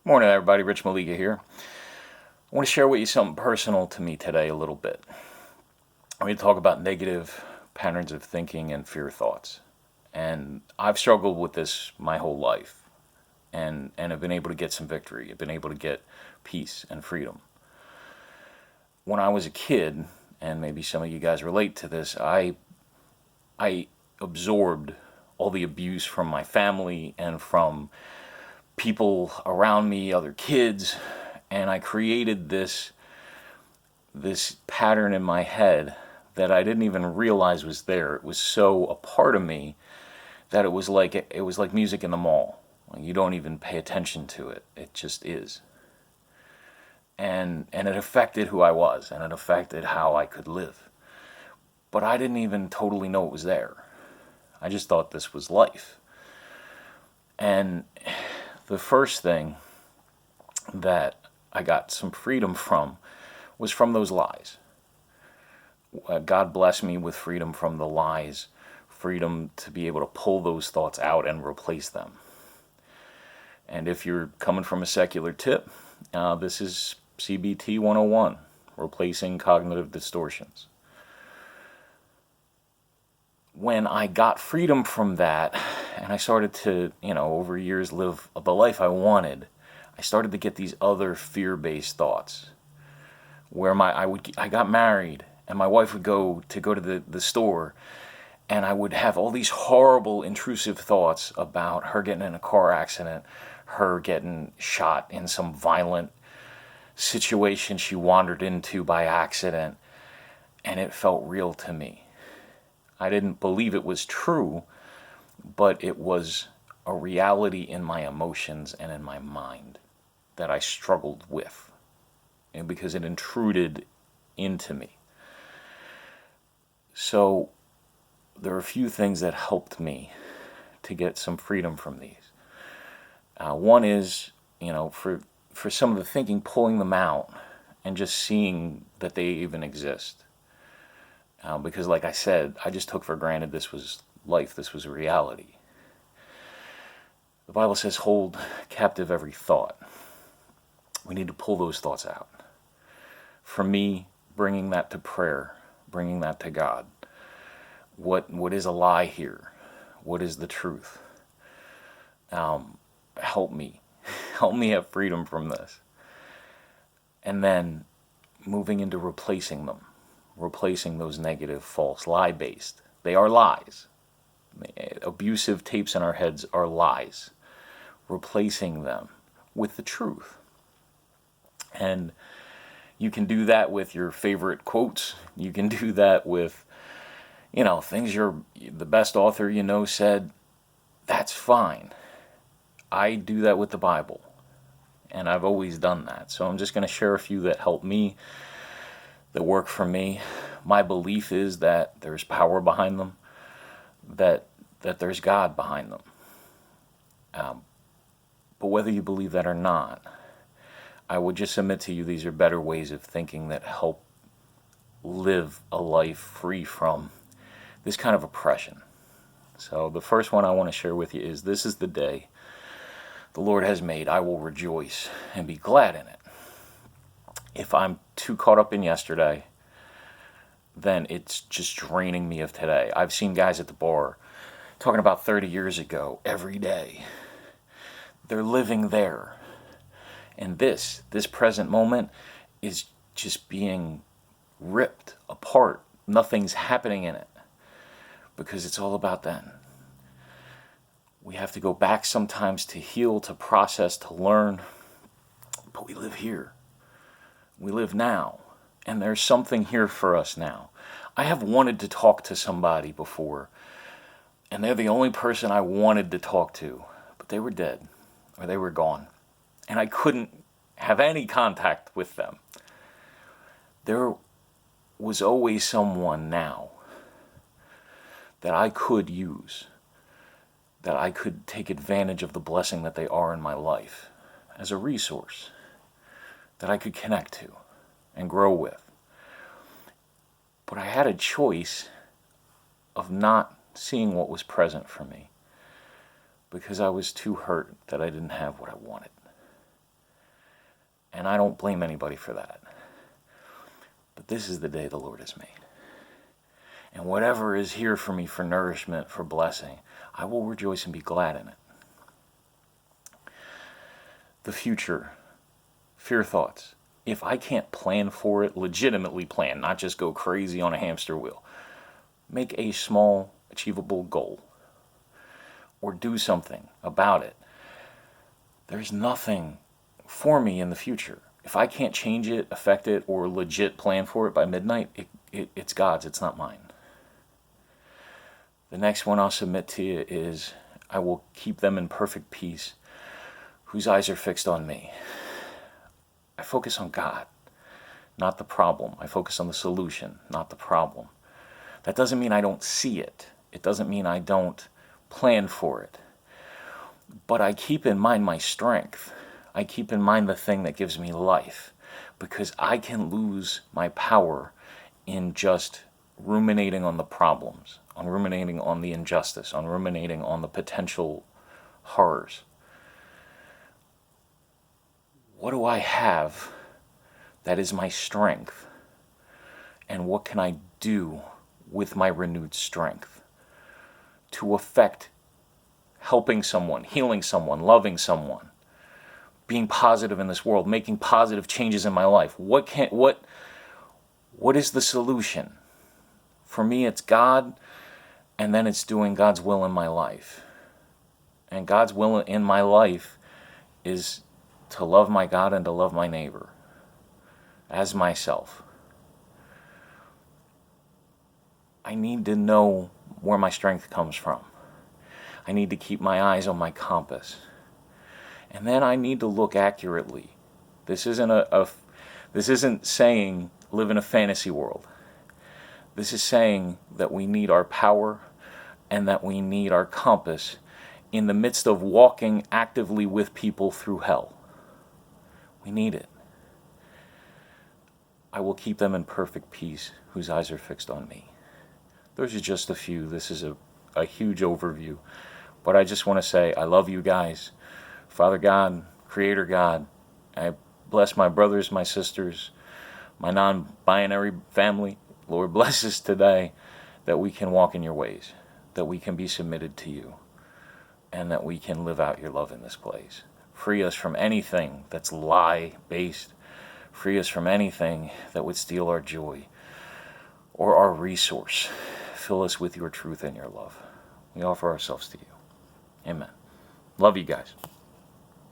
Morning, everybody. Rich Maliga here. I want to share with you something personal to me today a little bit. I'm going to talk about negative patterns of thinking and fear thoughts. And I've struggled with this my whole life. And I've been able to get some victory. I've been able to get peace and freedom. When I was a kid, and maybe some of you guys relate to this, I absorbed all the abuse from my family and from people around me, other kids, and I created this pattern in my head that I didn't even realize was there. It was so a part of me that it was like music in the mall. You don't even pay attention to it. It just is. And it affected who I was, and it affected how I could live. But I didn't even totally know it was there. I just thought this was life. And the first thing that I got some freedom from was from those lies. God blessed me with freedom from the lies, freedom to be able to pull those thoughts out and replace them. And if you're coming from a secular tip, this is CBT 101, replacing cognitive distortions. When I got freedom from that, and I started to, over years live the life I wanted, I started to get these other fear-based thoughts. Where I got married, and my wife would go to the store, and I would have all these horrible, intrusive thoughts about her getting in a car accident, her getting shot in some violent situation she wandered into by accident, and it felt real to me. I didn't believe it was true, but it was a reality in my emotions and in my mind that I struggled with, and because it intruded into me. So there are a few things that helped me to get some freedom from these. One is, for some of the thinking, pulling them out and just seeing that they even exist. Because like I said, I just took for granted this was life, this was a reality. The Bible says, hold captive every thought. We need to pull those thoughts out. For me, bringing that to prayer, bringing that to God. What is a lie here? What is the truth? Help me. Help me have freedom from this. And then moving into replacing them. Replacing those negative, false, lie-based. They are lies. Abusive tapes in our heads are lies. Replacing them with the truth. And you can do that with your favorite quotes. You can do that with, things the best author said. That's fine. I do that with the Bible. And I've always done that. So I'm just going to share a few that help me, that work for me. My belief is that there's power behind them, that there's God behind them. But whether you believe that or not, I would just submit to you these are better ways of thinking that help live a life free from this kind of oppression. So the first one I want to share with you is, this is the day the Lord has made. I will rejoice and be glad in it. If I'm too caught up in yesterday, then it's just draining me of today. I've seen guys at the bar talking about 30 years ago every day. They're living there. And this present moment is just being ripped apart. Nothing's happening in it because it's all about then. We have to go back sometimes to heal, to process, to learn. But we live here. We live now. And there's something here for us now. I have wanted to talk to somebody before, and they're the only person I wanted to talk to, but they were dead or they were gone. And I couldn't have any contact with them. There was always someone now that I could use, that I could take advantage of the blessing that they are in my life as a resource that I could connect to and grow with. But I had a choice of not seeing what was present for me because I was too hurt that I didn't have what I wanted. And I don't blame anybody for that. But this is the day the Lord has made. And whatever is here for me for nourishment, for blessing, I will rejoice and be glad in it. The future, fear thoughts. If I can't plan for it, legitimately plan, not just go crazy on a hamster wheel, make a small, achievable goal. Or do something about it. There's nothing for me in the future. If I can't change it, affect it, or legit plan for it by midnight, it's God's, it's not mine. The next one I'll submit to you is, I will keep them in perfect peace, whose eyes are fixed on me. I focus on God, not the problem. I focus on the solution, not the problem. That doesn't mean I don't see it. It doesn't mean I don't plan for it. But I keep in mind my strength. I keep in mind the thing that gives me life, because I can lose my power in just ruminating on the problems, on ruminating on the injustice, on ruminating on the potential horrors. What do I have that is my strength? And what can I do with my renewed strength to affect helping someone, healing someone, loving someone, being positive in this world, making positive changes in my life? What is the solution? For me, it's God, and then it's doing God's will in my life. And God's will in my life is to love my God and to love my neighbor as myself. I need to know where my strength comes from. I need to keep my eyes on my compass. And then I need to look accurately. This isn't saying live in a fantasy world. This is saying that we need our power and that we need our compass in the midst of walking actively with people through hell. We need it. I will keep them in perfect peace, whose eyes are fixed on me. Those are just a few. This is a huge overview. But I just want to say, I love you guys. Father God, Creator God, I bless my brothers, my sisters, my non-binary family. Lord, bless us today that we can walk in your ways, that we can be submitted to you, and that we can live out your love in this place. Free us from anything that's lie-based. Free us from anything that would steal our joy or our resource. Fill us with your truth and your love. We offer ourselves to you. Amen. Love you guys.